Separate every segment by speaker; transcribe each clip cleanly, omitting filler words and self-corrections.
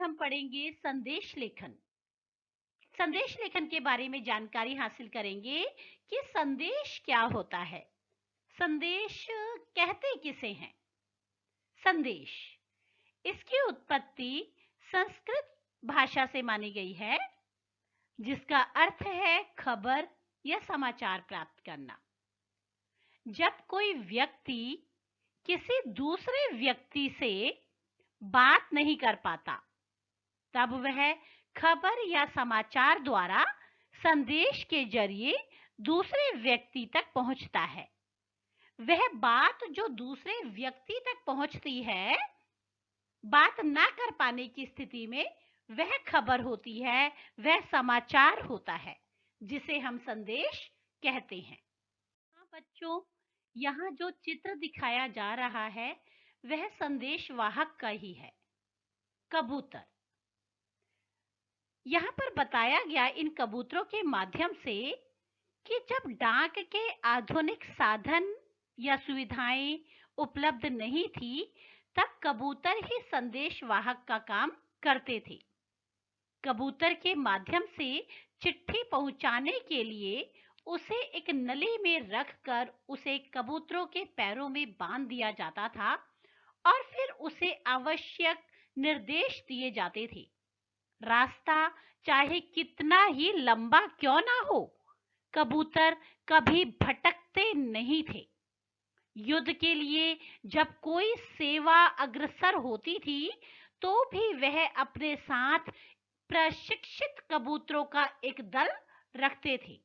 Speaker 1: हम पढ़ेंगे संदेश लेखन। संदेश लेखन के बारे में जानकारी हासिल करेंगे कि संदेश क्या होता है। संदेश कहते किसे हैं? संदेश, इसकी उत्पत्ति संस्कृत भाषा से मानी गई है, जिसका अर्थ है खबर या समाचार प्राप्त करना। जब कोई व्यक्ति किसी दूसरे व्यक्ति से बात नहीं कर पाता, तब वह खबर या समाचार द्वारा संदेश के जरिए दूसरे व्यक्ति तक पहुंचता है। वह बात जो दूसरे व्यक्ति तक पहुंचती है, बात ना कर पाने की स्थिति में वह खबर होती है, वह समाचार होता है, जिसे हम संदेश कहते हैं। हाँ बच्चों, यहाँ जो चित्र दिखाया जा रहा है वह संदेश वाहक का ही है, कबूतर। यहाँ पर बताया गया इन कबूतरों के माध्यम से कि जब डाक के आधुनिक साधन या सुविधाएं उपलब्ध नहीं थी, तब कबूतर ही संदेश वाहक का काम करते थे। कबूतर के माध्यम से चिट्ठी पहुंचाने के लिए उसे एक नली में रखकर उसे कबूतरों के पैरों में बांध दिया जाता था और फिर उसे आवश्यक निर्देश दिए जाते थे। रास्ता चाहे कितना ही लंबा क्यों ना हो, कबूतर कभी भटकते नहीं थे। युद्ध के लिए जब कोई सेवा अग्रसर होती थी, तो भी वह अपने साथ प्रशिक्षित कबूतरों का एक दल रखते थे।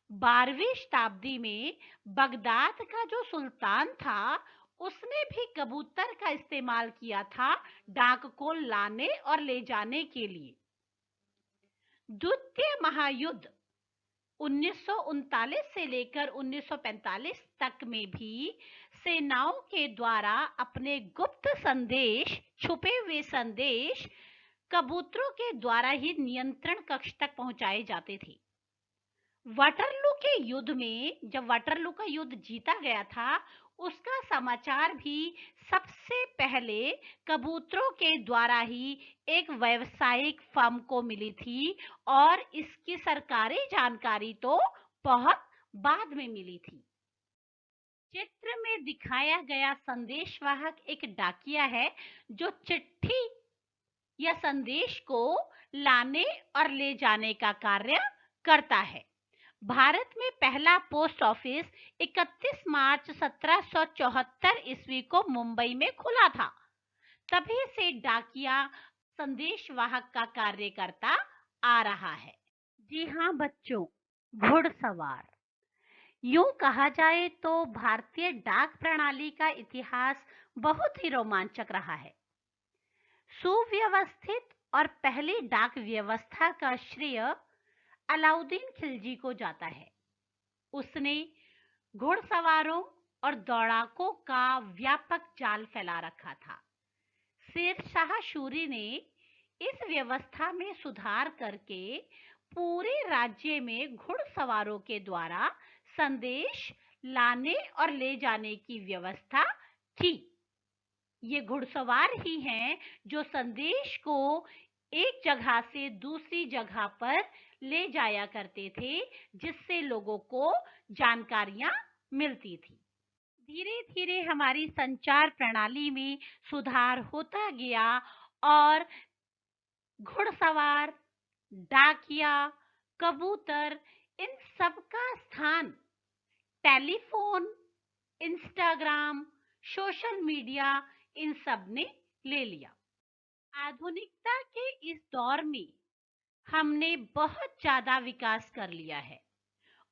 Speaker 1: 12वीं शताब्दी में बगदाद का जो सुल्तान था, उसने भी कबूतर का इस्तेमाल किया था डाक को लाने और ले जाने के लिए। द्वितीय महायुद्ध 1939 से लेकर 1945 तक में भी सेनाओं के द्वारा अपने गुप्त संदेश, छुपे हुए संदेश कबूतरों के द्वारा ही नियंत्रण कक्ष तक पहुंचाए जाते थे। वाटरलू के युद्ध में जब वाटरलू का युद्ध जीता गया था, उसका समाचार भी सबसे पहले कबूतरों के द्वारा ही एक व्यावसायिक फर्म को मिली थी और इसकी सरकारी जानकारी तो बहुत बाद में मिली थी। चित्र में दिखाया गया संदेशवाहक एक डाकिया है जो चिट्ठी या संदेश को लाने और ले जाने का कार्य करता है। भारत में पहला पोस्ट ऑफिस 31 मार्च 1774 ईस्वी को मुंबई में खुला था। तभी से डाकिया संदेशवाहक का कार्य करता आ रहा है। जी हाँ बच्चों, घुड़सवार। यूं कहा जाए तो भारतीय डाक प्रणाली का इतिहास बहुत ही रोमांचक रहा है। सुव्यवस्थित और पहली डाक व्यवस्था का श्रेय अलाउद्दीन खिलजी को जाता है। उसने घुड़सवारों और दौड़ाकों का व्यापक जाल फैला रखा था। शेर शाह सूरी ने इस व्यवस्था में सुधार करके पूरे राज्य में घुड़सवारों के द्वारा संदेश लाने और ले जाने की व्यवस्था की। ये घुड़सवार ही हैं जो संदेश को एक जगह से दूसरी जगह पर ले जाया करते थे, जिससे लोगों को जानकारियां मिलती थी। धीरे धीरे हमारी संचार प्रणाली में सुधार होता गया और घुड़सवार, डाकिया, कबूतर, इन सब का स्थान टेलीफोन, इंस्टाग्राम, सोशल मीडिया, इन सब ने ले लिया। आधुनिकता के इस दौर में हमने बहुत ज्यादा विकास कर लिया है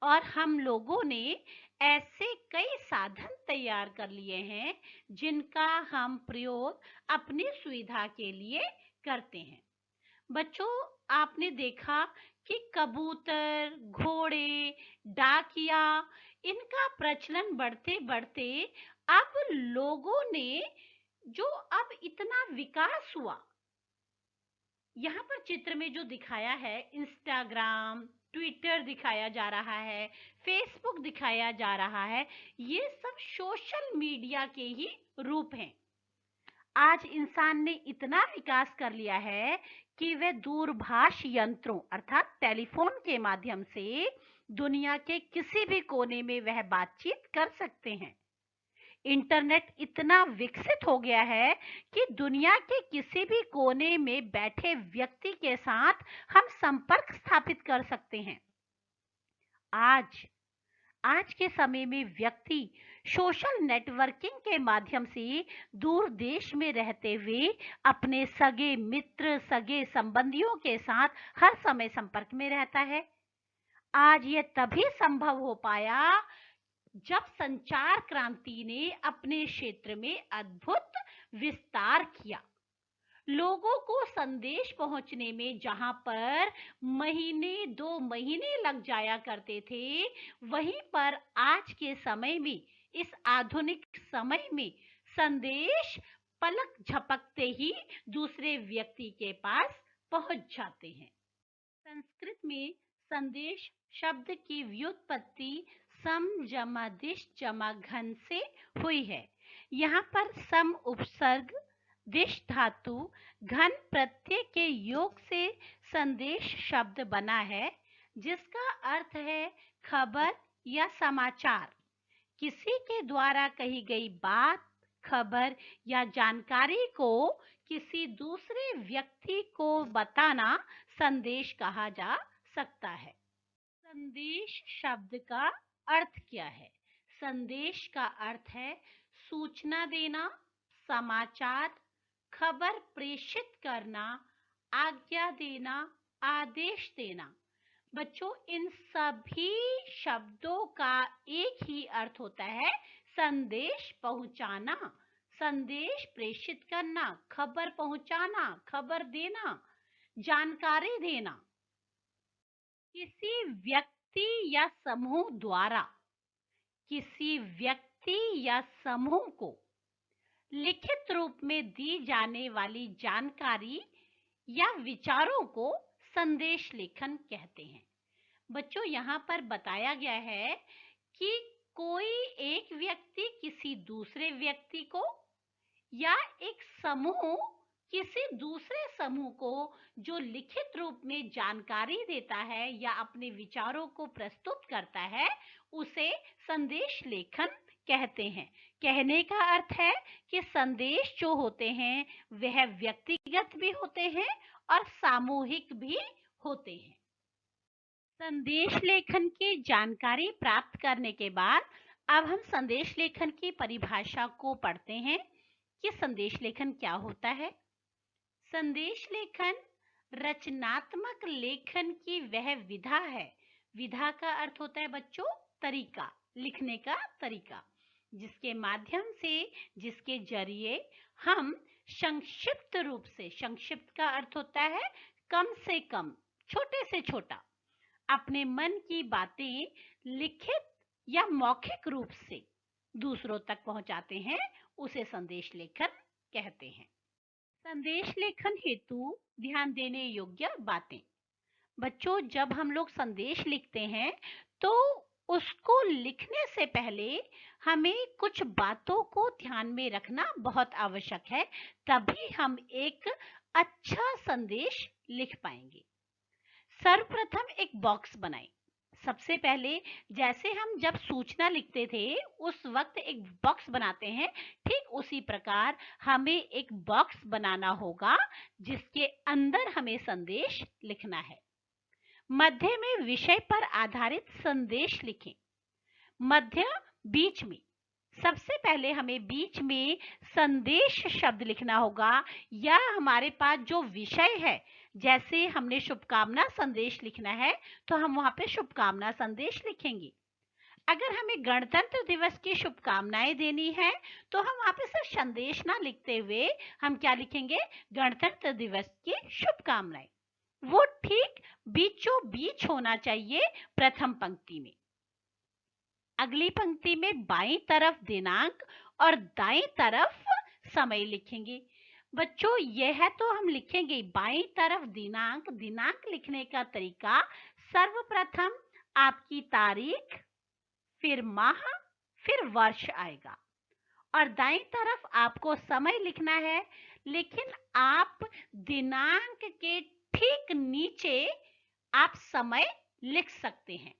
Speaker 1: और हम लोगों ने ऐसे कई साधन तैयार कर लिए हैं जिनका हम प्रयोग अपनी सुविधा के लिए करते हैं। बच्चों, आपने देखा कि कबूतर, घोड़े, डाकिया, इनका प्रचलन बढ़ते बढ़ते अब लोगों ने जो अब इतना विकास हुआ, यहाँ पर चित्र में जो दिखाया है, इंस्टाग्राम, ट्विटर दिखाया जा रहा है, फेसबुक दिखाया जा रहा है, ये सब सोशल मीडिया के ही रूप हैं। आज इंसान ने इतना विकास कर लिया है कि वे दूरभाष यंत्रों अर्थात टेलीफोन के माध्यम से दुनिया के किसी भी कोने में वह बातचीत कर सकते हैं। इंटरनेट इतना विकसित हो गया है कि दुनिया के किसी भी कोने में बैठे व्यक्ति के साथ हम संपर्क स्थापित कर सकते हैं। आज आज के समय में व्यक्ति सोशल नेटवर्किंग के माध्यम से दूर देश में रहते हुए अपने सगे मित्र, सगे संबंधियों के साथ हर समय संपर्क में रहता है। आज यह तभी संभव हो पाया जब संचार क्रांति ने अपने क्षेत्र में अद्भुत विस्तार किया। लोगों को संदेश पहुंचने में जहां पर महीने 2 महीने लग जाया करते थे, वहीं पर आज के समय में, इस आधुनिक समय में संदेश पलक झपकते ही दूसरे व्यक्ति के पास पहुंच जाते हैं। संस्कृत में संदेश शब्द की व्युत्पत्ति सम जमा दिश जमा घन से हुई है। यहाँ पर सम उपसर्ग, दिश धातु, घन प्रत्यय के योग से संदेश शब्द बना है, जिसका अर्थ है खबर या समाचार। किसी के द्वारा कही गई बात, खबर या जानकारी को किसी दूसरे व्यक्ति को बताना संदेश कहा जा सकता है। संदेश शब्द का अर्थ क्या है? संदेश का अर्थ है सूचना देना, समाचार, खबर प्रेषित करना, आज्ञा देना, आदेश देना। बच्चों, इन सभी शब्दों का एक ही अर्थ होता है संदेश पहुंचाना, संदेश प्रेषित करना, खबर पहुंचाना, खबर देना, जानकारी देना। किसी व्यक्ति या समूह द्वारा किसी व्यक्ति या समूह को लिखित रूप में दी जाने वाली जानकारी या विचारों को संदेश लेखन कहते हैं। बच्चों, यहाँ पर बताया गया है कि कोई एक व्यक्ति किसी दूसरे व्यक्ति को या एक समूह किसी दूसरे समूह को जो लिखित रूप में जानकारी देता है या अपने विचारों को प्रस्तुत करता है, उसे संदेश लेखन कहते हैं। कहने का अर्थ है कि संदेश जो होते हैं वह व्यक्तिगत भी होते हैं और सामूहिक भी होते हैं। संदेश लेखन की जानकारी प्राप्त करने के बाद अब हम संदेश लेखन की परिभाषा को पढ़ते हैं कि संदेश लेखन क्या होता है। संदेश लेखन रचनात्मक लेखन की वह विधा है। विधा का अर्थ होता है बच्चों तरीका, लिखने का तरीका, जिसके माध्यम से, जिसके जरिए हम संक्षिप्त रूप से, संक्षिप्त का अर्थ होता है कम से कम, छोटे से छोटा, अपने मन की बातें लिखित या मौखिक रूप से दूसरों तक पहुंचाते हैं, उसे संदेश लेखन कहते हैं। संदेश लेखन हेतु ध्यान देने योग्य बातें। बच्चों, जब हम लोग संदेश लिखते हैं तो उसको लिखने से पहले हमें कुछ बातों को ध्यान में रखना बहुत आवश्यक है, तभी हम एक अच्छा संदेश लिख पाएंगे। सर्वप्रथम एक बॉक्स बनाएं। सबसे पहले जैसे हम जब सूचना लिखते थे उस वक्त एक बॉक्स बनाते हैं, ठीक उसी प्रकार हमें एक बॉक्स बनाना होगा जिसके अंदर हमें संदेश लिखना है। मध्य में विषय पर आधारित संदेश लिखें। मध्य बीच में, सबसे पहले हमें बीच में संदेश शब्द लिखना होगा, या हमारे पास जो विषय है, जैसे हमने शुभकामना संदेश लिखना है तो हम वहां पे शुभकामना संदेश लिखेंगे। अगर हमें गणतंत्र दिवस की शुभकामनाएं देनी है तो हम वहां पे सिर्फ संदेश ना लिखते हुए हम क्या लिखेंगे? गणतंत्र दिवस की शुभकामनाएं। वो ठीक बीचों बीच होना चाहिए, प्रथम पंक्ति में। अगली पंक्ति में बाईं तरफ दिनांक और दाईं तरफ समय लिखेंगे। बच्चों, यह तो हम लिखेंगे बाईं तरफ दिनांक। दिनांक लिखने का तरीका, सर्वप्रथम आपकी तारीख, फिर माह, फिर वर्ष आएगा, और दाईं तरफ आपको समय लिखना है, लेकिन आप दिनांक के ठीक नीचे आप समय लिख सकते हैं।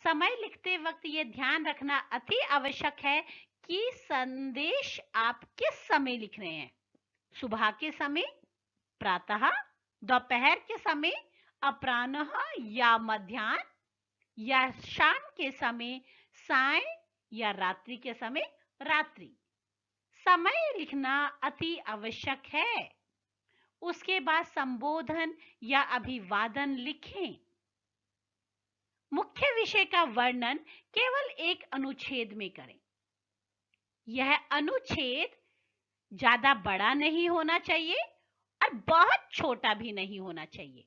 Speaker 1: समय लिखते वक्त ये ध्यान रखना अति आवश्यक है कि संदेश आप किस समय लिख रहे हैं। सुबह के समय, प्रातः, दोपहर के समय, अपराह्न या मध्याह्न, या शाम के समय, साय, या रात्रि के समय, रात्रि। समय लिखना अति आवश्यक है। उसके बाद संबोधन या अभिवादन लिखें। मुख्य विषय का वर्णन केवल एक अनुच्छेद में करें। यह अनुच्छेद ज्यादा बड़ा नहीं होना चाहिए और बहुत छोटा भी नहीं होना चाहिए।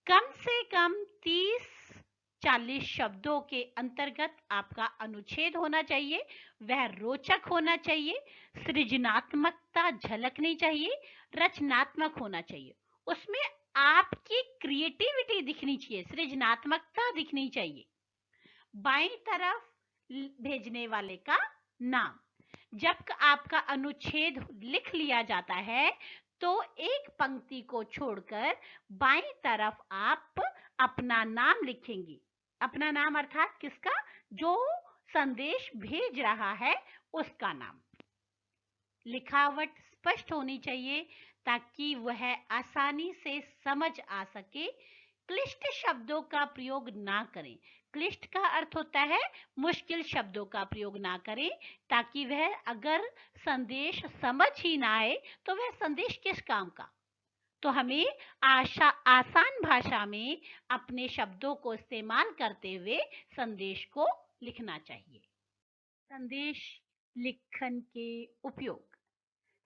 Speaker 1: कम से कम 30-40 शब्दों के अंतर्गत आपका अनुच्छेद होना चाहिए। वह रोचक होना चाहिए, सृजनात्मकता झलकनी चाहिए, रचनात्मक होना चाहिए। उसमें आपकी क्रिएटिविटी दिखनी चाहिए, सृजनात्मकता दिखनी चाहिए। बाईं तरफ भेजने वाले का नाम। जब आपका अनुच्छेद लिख लिया जाता है तो एक पंक्ति को छोड़कर बाईं तरफ आप अपना नाम लिखेंगे। अपना नाम अर्थात किसका? जो संदेश भेज रहा है उसका नाम। लिखावट स्पष्ट होनी चाहिए ताकि वह आसानी से समझ आ सके। क्लिष्ट शब्दों का प्रयोग ना करें। क्लिष्ट का अर्थ होता है मुश्किल शब्दों का प्रयोग ना करें, ताकि वह अगर संदेश समझ ही ना आए तो वह संदेश किस काम का। तो हमें आसान भाषा में अपने शब्दों को इस्तेमाल करते हुए संदेश को लिखना चाहिए। संदेश लिखन के उपयोग।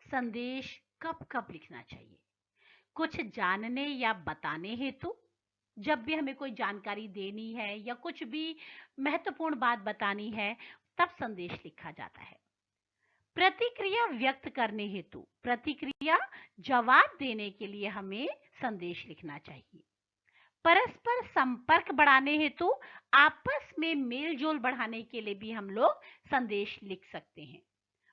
Speaker 1: संदेश कब कब लिखना चाहिए? कुछ जानने या बताने हेतु, जब भी हमें कोई जानकारी देनी है या कुछ भी महत्वपूर्ण बात बतानी है तब संदेश लिखा जाता है। प्रतिक्रिया व्यक्त करने हेतु, प्रतिक्रिया जवाब देने के लिए हमें संदेश लिखना चाहिए। परस्पर संपर्क बढ़ाने हेतु, आपस में मेल जोल बढ़ाने के लिए भी हम लोग संदेश लिख सकते हैं।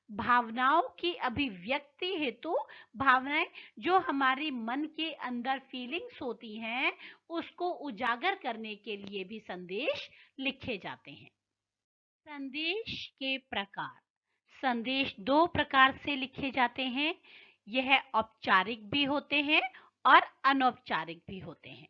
Speaker 1: भावनाओं की अभिव्यक्ति हेतु, भावनाएं जो हमारे मन के अंदर फीलिंग्स होती हैं उसको उजागर करने के लिए भी संदेश लिखे जाते हैं। संदेश के प्रकार। संदेश 2 प्रकार से लिखे जाते हैं। यह औपचारिक भी होते हैं और अनौपचारिक भी होते हैं।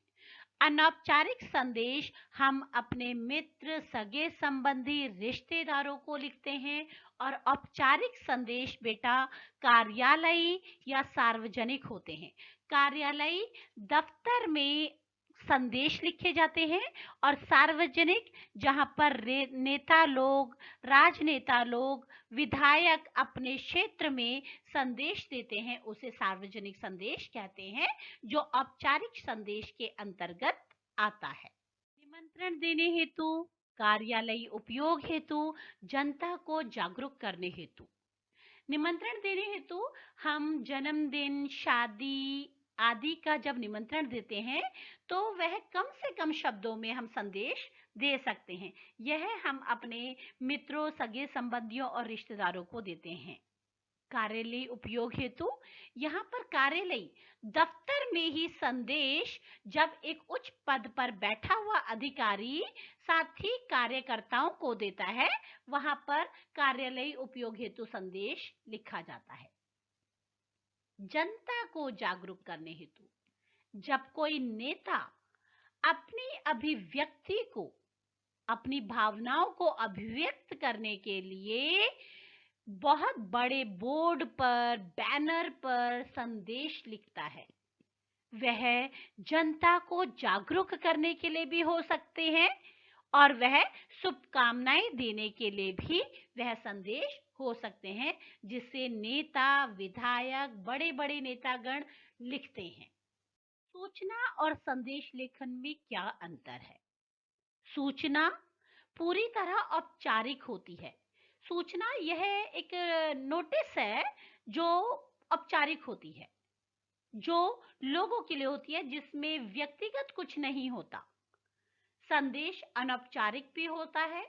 Speaker 1: अनौपचारिक संदेश हम अपने मित्र, सगे संबंधी, रिश्तेदारों को लिखते हैं, और औपचारिक संदेश बेटा कार्यालयी या सार्वजनिक होते हैं। कार्यालयी दफ्तर में संदेश लिखे जाते हैं, और सार्वजनिक जहां पर नेता लोग, राजनेता लोग, विधायक अपने क्षेत्र में संदेश देते हैं उसे सार्वजनिक संदेश कहते हैं, जो औपचारिक संदेश के अंतर्गत आता है। निमंत्रण देने हेतु, कार्यालयी उपयोग हेतु, जनता को जागरूक करने हेतु। निमंत्रण देने हेतु हम जन्मदिन, शादी आदि का जब निमंत्रण देते हैं तो वह कम से कम शब्दों में हम संदेश दे सकते हैं। यह हम अपने मित्रों, सगे संबंधियों और रिश्तेदारों को देते हैं। कार्यालयी उपयोग हेतु, यहाँ पर कार्यालयी दफ्तर में ही संदेश जब एक उच्च पद पर बैठा हुआ अधिकारी साथ ही कार्यकर्ताओं को देता है, वहां पर कार्यालयी उपयोग हेतु संदेश लिखा जाता है। जनता को जागरूक करने हेतु, जब कोई नेता अपनी अभिव्यक्ति को, अपनी भावनाओं को अभिव्यक्त करने के लिए बहुत बड़े बोर्ड पर, बैनर पर संदेश लिखता है, वह जनता को जागरूक करने के लिए भी हो सकते हैं और वह शुभकामनाएं देने के लिए भी वह संदेश हो सकते हैं, जिसे नेता, विधायक, बड़े बड़े नेतागण लिखते हैं। सूचना और संदेश लेखन में क्या अंतर है? सूचना पूरी तरह औपचारिक होती है। सूचना यह एक नोटिस है जो औपचारिक होती है, जो लोगों के लिए होती है, जिसमें व्यक्तिगत कुछ नहीं होता। संदेश अनौपचारिक भी होता है।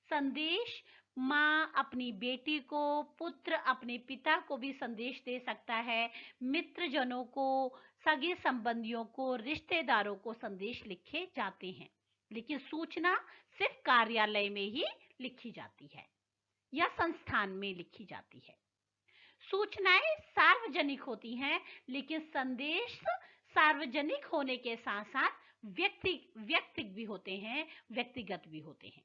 Speaker 1: संदेश माँ अपनी बेटी को, पुत्र अपने पिता को भी संदेश दे सकता है, मित्रजनों को, सगे संबंधियों को, रिश्तेदारों को संदेश लिखे जाते हैं। लेकिन सूचना सिर्फ कार्यालय में ही लिखी जाती है या संस्थान में लिखी जाती है। सूचनाएं सार्वजनिक होती हैं, लेकिन संदेश सार्वजनिक होने के साथ साथ व्यक्तिगत भी होते हैं, व्यक्तिगत भी होते हैं।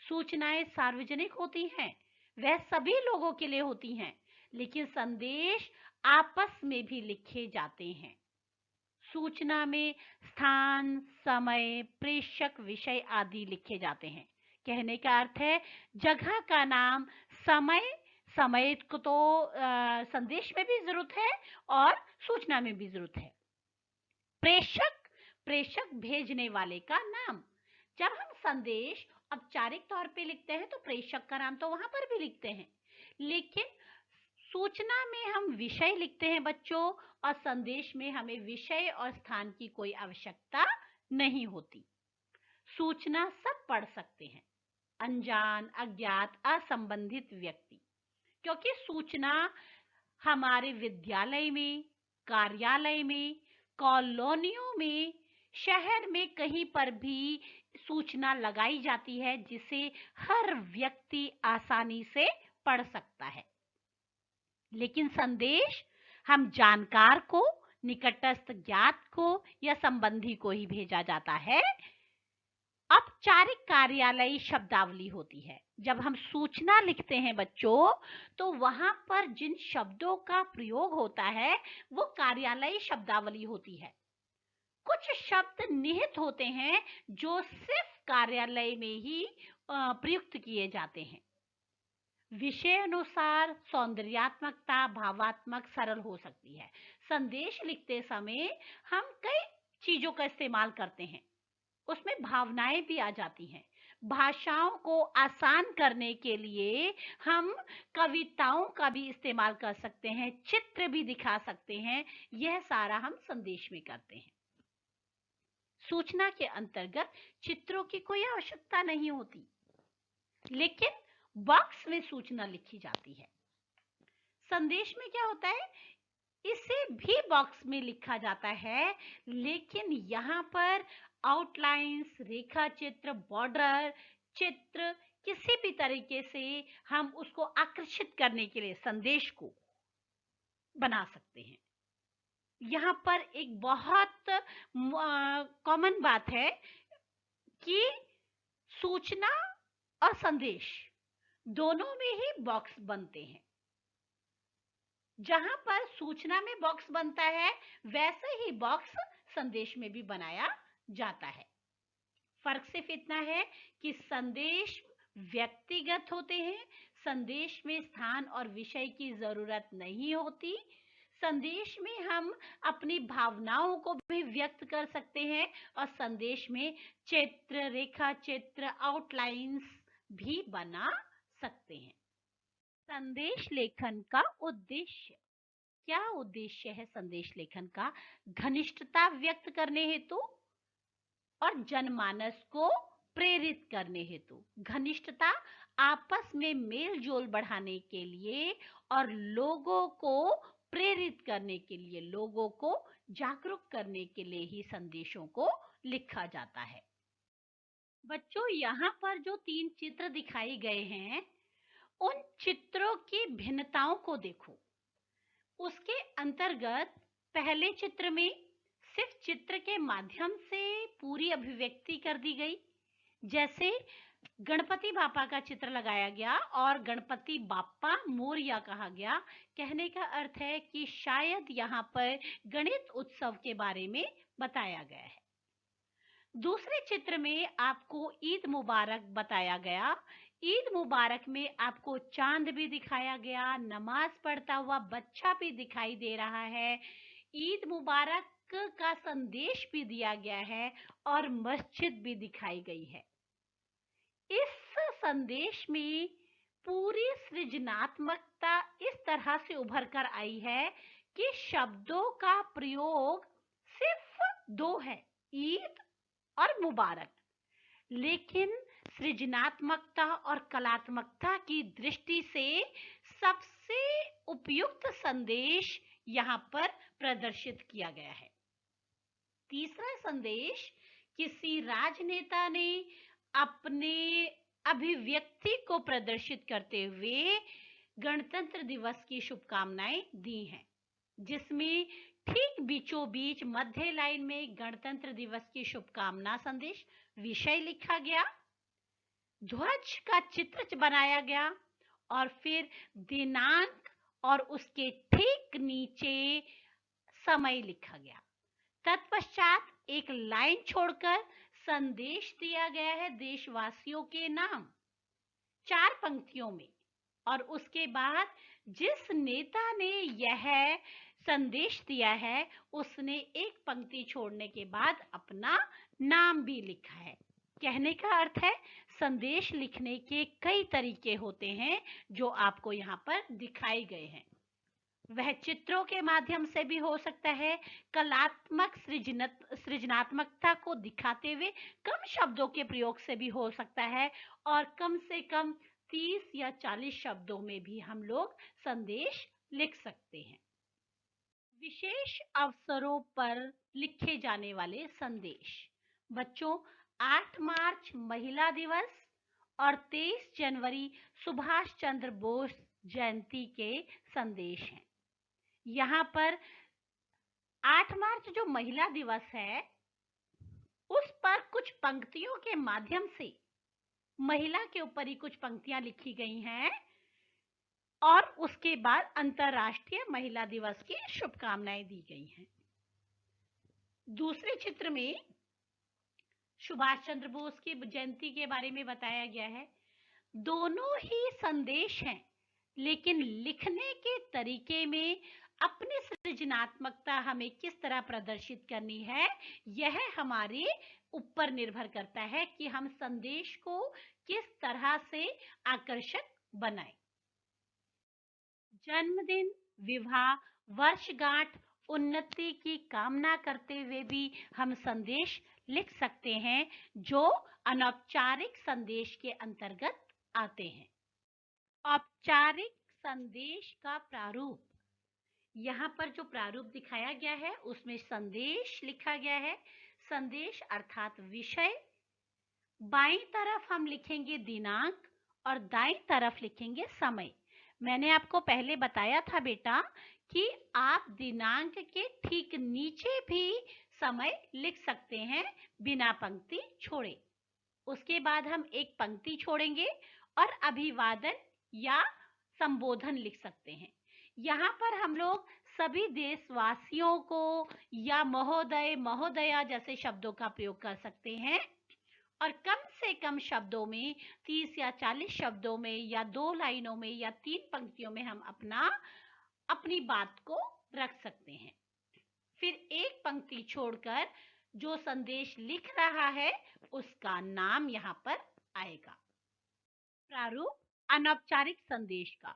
Speaker 1: सूचनाएं सार्वजनिक होती हैं, वह सभी लोगों के लिए होती हैं, लेकिन संदेश आपस में भी लिखे जाते हैं। सूचना में स्थान, समय, प्रेषक, विषय आदि लिखे जाते हैं। कहने का अर्थ है जगह का नाम, समय, समय को तो संदेश में भी जरूरत है और सूचना में भी जरूरत है। प्रेषक, प्रेषक भेजने वाले का नाम। जब हम संदेश औपचारिक तौर पे लिखते हैं तो प्रेषक का नाम तो वहां पर भी लिखते हैं, लेकिन सूचना में हम विषय लिखते हैं बच्चों, और संदेश में हमें विषय और स्थान की कोई आवश्यकता नहीं होती। सूचना सब पढ़ सकते हैं, अनजान, अज्ञात, असंबंधित व्यक्ति, क्योंकि सूचना हमारे विद्यालय में, कार्यालय में, कॉलोनियों में, शहर में कहीं पर भी सूचना लगाई जाती है जिसे हर व्यक्ति आसानी से पढ़ सकता है। लेकिन संदेश हम जानकार को, निकटस्थ ज्ञात को या संबंधी को ही भेजा जाता है। औपचारिक कार्यालयी शब्दावली होती है। जब हम सूचना लिखते हैं बच्चों, तो वहां पर जिन शब्दों का प्रयोग होता है वो कार्यालयी शब्दावली होती है। कुछ शब्द निहित होते हैं जो सिर्फ कार्यालय में ही प्रयुक्त किए जाते हैं। विषय अनुसार सौंदर्यात्मकता भावात्मक सरल हो सकती है। संदेश लिखते समय हम कई चीजों का इस्तेमाल करते हैं, उसमें भावनाएं भी आ जाती हैं। भाषाओं को आसान करने के लिए हम कविताओं का भी इस्तेमाल कर सकते हैं, चित्र भी दिखा सकते हैं। यह सारा हम संदेश में करते हैं। सूचना के अंतर्गत चित्रों की कोई आवश्यकता नहीं होती, लेकिन बॉक्स में सूचना लिखी जाती है। संदेश में क्या होता है, इसे भी बॉक्स में लिखा जाता है, लेकिन यहाँ पर आउटलाइंस, रेखा चित्र, बॉर्डर चित्र, किसी भी तरीके से हम उसको आकर्षित करने के लिए संदेश को बना सकते हैं। यहाँ पर एक बहुत कॉमन बात है कि सूचना और संदेश दोनों में ही बॉक्स बनते हैं। जहां पर सूचना में बॉक्स बनता है, वैसे ही बॉक्स संदेश में भी बनाया जाता है। फर्क सिर्फ इतना है कि संदेश व्यक्तिगत होते हैं, संदेश में स्थान और विषय की जरूरत नहीं होती। संदेश में हम अपनी भावनाओं को भी व्यक्त कर सकते हैं और संदेश में चित्र, रेखा चित्र, आउटलाइंस भी बना सकते हैं। संदेश लेखन का उद्देश्य, क्या उद्देश्य है संदेश लेखन का? घनिष्ठता व्यक्त करने हेतु और जनमानस को प्रेरित करने हेतु। घनिष्ठता आपस में मेल जोल बढ़ाने के लिए और लोगों को प्रेरित करने के लिए, लोगों को जागरूक करने के लिए ही संदेशों को लिखा जाता है। बच्चों, यहाँ पर जो 3 चित्र दिखाए गए हैं, उन चित्रों की भिन्नताओं को देखो। उसके अंतर्गत पहले चित्र में सिर्फ चित्र के माध्यम से पूरी अभिव्यक्ति कर दी गई, जैसे गणपति बापा का चित्र लगाया गया और गणपति बापा मोरया कहा गया। कहने का अर्थ है कि शायद यहाँ पर गणित उत्सव के बारे में बताया गया है। दूसरे चित्र में आपको ईद मुबारक बताया गया। ईद मुबारक में आपको चांद भी दिखाया गया, नमाज पढ़ता हुआ बच्चा भी दिखाई दे रहा है, ईद मुबारक का संदेश भी दिया गया है और मस्जिद भी दिखाई गई है। इस संदेश में पूरी सृजनात्मकता इस तरह से उभर कर आई है कि शब्दों का प्रयोग सिर्फ 2 है, ईद और मुबारक, लेकिन सृजनात्मकता और कलात्मकता की दृष्टि से सबसे उपयुक्त संदेश यहाँ पर प्रदर्शित किया गया है। तीसरा संदेश, किसी राजनेता ने अपने अभिव्यक्ति को प्रदर्शित करते हुए गणतंत्र दिवस की शुभकामनाएं दी हैं, जिसमें ठीक बीचों बीच मध्य लाइन में गणतंत्र दिवस की शुभकामना संदेश विषय लिखा गया, ध्वज का चित्र बनाया गया और फिर दिनांक और उसके ठीक नीचे समय लिखा गया। तत्पश्चात एक लाइन छोड़कर संदेश दिया गया है देशवासियों के नाम 4 पंक्तियों में, और उसके बाद जिस नेता ने यह संदेश दिया है उसने एक पंक्ति छोड़ने के बाद अपना नाम भी लिखा है। कहने का अर्थ है संदेश लिखने के कई तरीके होते हैं जो आपको यहाँ पर दिखाए गए हैं। वह चित्रों के माध्यम से भी हो सकता है, कलात्मक सृजनात्मकता को दिखाते हुए कम शब्दों के प्रयोग से भी हो सकता है, और कम से कम 30 या 40 शब्दों में भी हम लोग संदेश लिख सकते हैं। विशेष अवसरों पर लिखे जाने वाले संदेश। बच्चों, 8 मार्च महिला दिवस और 23 जनवरी सुभाष चंद्र बोस जयंती के संदेश हैं। यहाँ पर 8 मार्च जो महिला दिवस है उस पर कुछ पंक्तियों के माध्यम से महिला के ऊपर ही कुछ पंक्तियां लिखी गई हैं और उसके बाद अंतर्राष्ट्रीय महिला दिवस की शुभकामनाएं दी गई हैं। दूसरे चित्र में सुभाष चंद्र बोस की जयंती के बारे में बताया गया है। दोनों ही संदेश हैं, लेकिन लिखने के तरीके में अपनी सृजनात्मकता हमें किस तरह प्रदर्शित करनी है, यह हमारे ऊपर निर्भर करता है कि हम संदेश को किस तरह से आकर्षक बनाएं। जन्मदिन, विवाह, वर्षगांठ, उन्नति की कामना करते हुए भी हम संदेश लिख सकते हैं जो अनौपचारिक संदेश के अंतर्गत आते हैं। औपचारिक संदेश का प्रारूप। यहाँ पर जो प्रारूप दिखाया गया है उसमें संदेश लिखा गया है। संदेश अर्थात विषय, बाईं तरफ हम लिखेंगे दिनांक और दाईं तरफ लिखेंगे समय। मैंने आपको पहले बताया था बेटा कि आप दिनांक के ठीक नीचे भी समय लिख सकते हैं बिना पंक्ति छोड़े। उसके बाद हम एक पंक्ति छोड़ेंगे और अभिवादन या संबोधन लिख सकते हैं। यहाँ पर हम लोग सभी देशवासियों को या महोदय, महोदया जैसे शब्दों का प्रयोग कर सकते हैं, और कम से कम शब्दों में 30 या 40 शब्दों में या 2 लाइनों में या 3 पंक्तियों में हम अपनी बात को रख सकते हैं। फिर एक पंक्ति छोड़कर जो संदेश लिख रहा है उसका नाम यहाँ पर आएगा। प्रारूप अनौपचारिक संदेश का।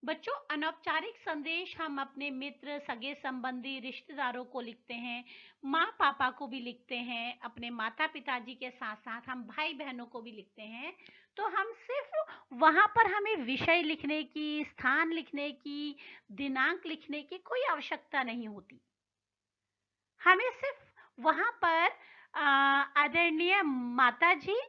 Speaker 1: बच्चों, अनौपचारिक संदेश हम अपने मित्र, सगे संबंधी, रिश्तेदारों को लिखते हैं, माँ पापा को भी लिखते हैं, अपने माता पिताजी के साथ साथ हम भाई बहनों को भी लिखते हैं। तो हम सिर्फ वहाँ पर हमें विषय लिखने की, स्थान लिखने की, दिनांक लिखने की कोई आवश्यकता नहीं होती। हमें सिर्फ वहाँ पर आदरणीय माता जी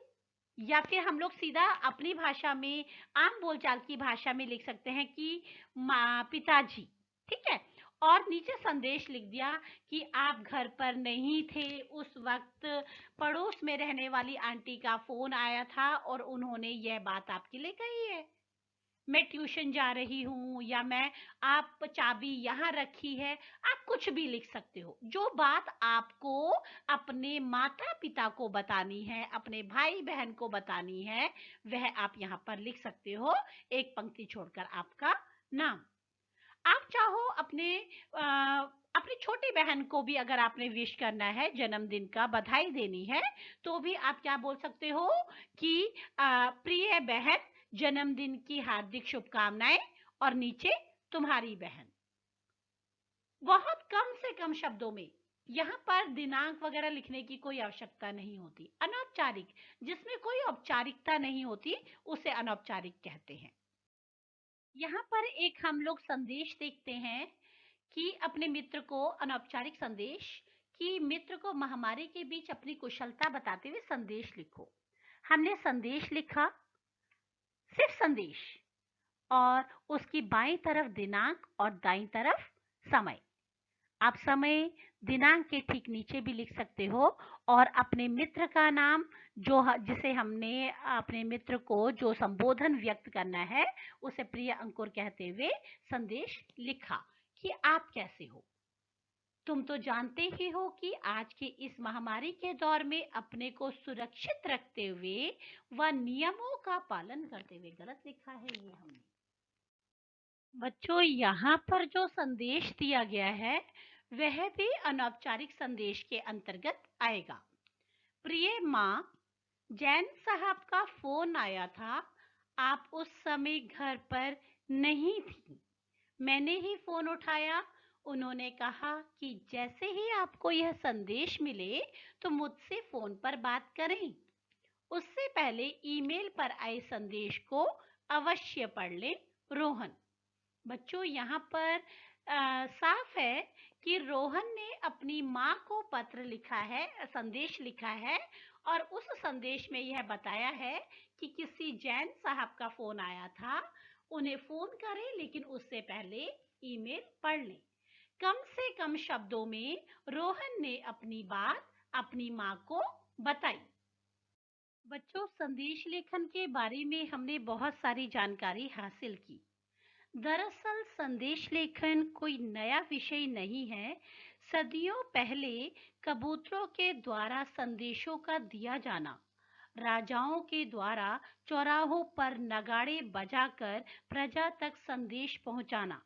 Speaker 1: या फिर हम लोग सीधा अपनी भाषा में, आम बोलचाल की भाषा में लिख सकते हैं कि पिताजी, ठीक है, और नीचे संदेश लिख दिया कि आप घर पर नहीं थे, उस वक्त पड़ोस में रहने वाली आंटी का फोन आया था और उन्होंने यह बात आपके लिए कही है। मैं ट्यूशन जा रही हूँ, या मैं, आप चाबी यहाँ रखी है, आप कुछ भी लिख सकते हो। जो बात आपको अपने माता पिता को बतानी है, अपने भाई बहन को बतानी है, वह आप यहाँ पर लिख सकते हो, एक पंक्ति छोड़कर आपका नाम। आप चाहो अपनी छोटी बहन को भी अगर आपने विश करना है, जन्मदिन का बधाई देनी है, तो भी आप क्या बोल सकते हो कि प्रिय बहन, जन्मदिन की हार्दिक शुभकामनाएं, और नीचे तुम्हारी बहन। बहुत कम से कम शब्दों में यहाँ पर दिनांक वगैरह लिखने की कोई आवश्यकता नहीं होती। अनौपचारिक, जिसमें कोई औपचारिकता नहीं होती, उसे अनौपचारिक कहते हैं। यहाँ पर एक हम लोग संदेश देखते हैं कि अपने मित्र को अनौपचारिक संदेश, कि मित्र को महामारी के बीच अपनी कुशलता बताते हुए संदेश लिखो। हमने संदेश लिखा, सिर्फ संदेश, और उसकी बाईं तरफ दिनांक और दाईं तरफ समय। आप समय दिनांक के ठीक नीचे भी लिख सकते हो, और अपने मित्र का नाम, जिसे हमने अपने मित्र को जो संबोधन व्यक्त करना है, उसे प्रिय अंकुर कहते हुए संदेश लिखा कि आप कैसे हो। तुम तो जानते ही हो कि आज के इस महामारी के दौर में अपने को सुरक्षित रखते हुए व नियमों का पालन करते हुए, गलत लिखा है ये हमने। बच्चों, यहाँ पर जो संदेश दिया गया है वह भी अनौपचारिक संदेश के अंतर्गत आएगा। प्रिय माँ, जैन साहब का फोन आया था, आप उस समय घर पर नहीं थी। मैंने ही फोन उठाया। उन्होंने कहा कि जैसे ही आपको यह संदेश मिले तो मुझसे फोन पर बात करें। उससे पहले ईमेल पर आए संदेश को अवश्य पढ़ लें। रोहन। बच्चों, यहाँ पर साफ है कि रोहन ने अपनी माँ को पत्र लिखा है, संदेश लिखा है, और उस संदेश में यह बताया है कि किसी जैन साहब का फोन आया था, उन्हें फोन करें लेकिन उससे पहले ईमेल पढ़ लें। कम से कम शब्दों में रोहन ने अपनी बात अपनी माँ को बताई। बच्चों, संदेश लेखन के बारे में हमने बहुत सारी जानकारी हासिल की। दरअसल संदेश लेखन कोई नया विषय नहीं है। सदियों पहले कबूतरों के द्वारा संदेशों का दिया जाना, राजाओं के द्वारा चौराहों पर नगाड़े बजाकर प्रजा तक संदेश पहुंचाना,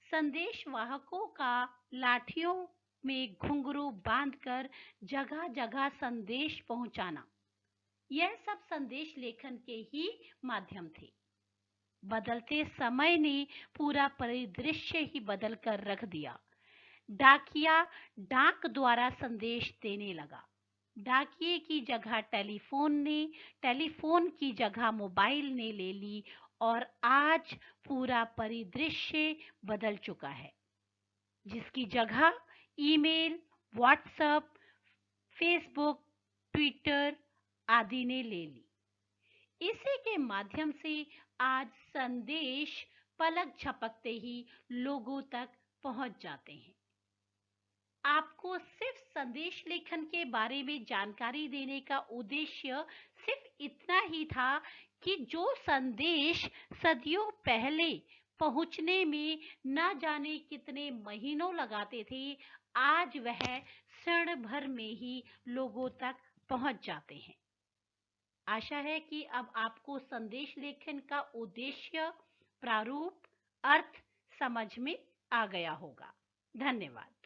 Speaker 1: संदेश वाहकों का लाठियों में घुंघरू बांधकर जगह जगह संदेश पहुंचाना, यह सब संदेश लेखन के ही माध्यम थे। बदलते समय ने पूरा परिदृश्य ही बदल कर रख दिया। डाकिया डाक द्वारा संदेश देने लगा। डाकिये की जगह टेलीफोन ने, टेलीफोन की जगह मोबाइल ने ले ली, और आज पूरा परिदृश्य बदल चुका है, जिसकी जगह ईमेल, व्हाट्सएप, फेसबुक, ट्विटर आदि ने ले ली। इसी के माध्यम से आज संदेश पलक झपकते ही लोगों तक पहुंच जाते हैं। आपको सिर्फ संदेश लेखन के बारे में जानकारी देने का उद्देश्य सिर्फ इतना ही था कि जो संदेश सदियों पहले पहुंचने में न जाने कितने महीनों लगाते थे, आज वह क्षण भर में ही लोगों तक पहुंच जाते हैं। आशा है कि अब आपको संदेश लेखन का उद्देश्य, प्रारूप, अर्थ समझ में आ गया होगा। धन्यवाद।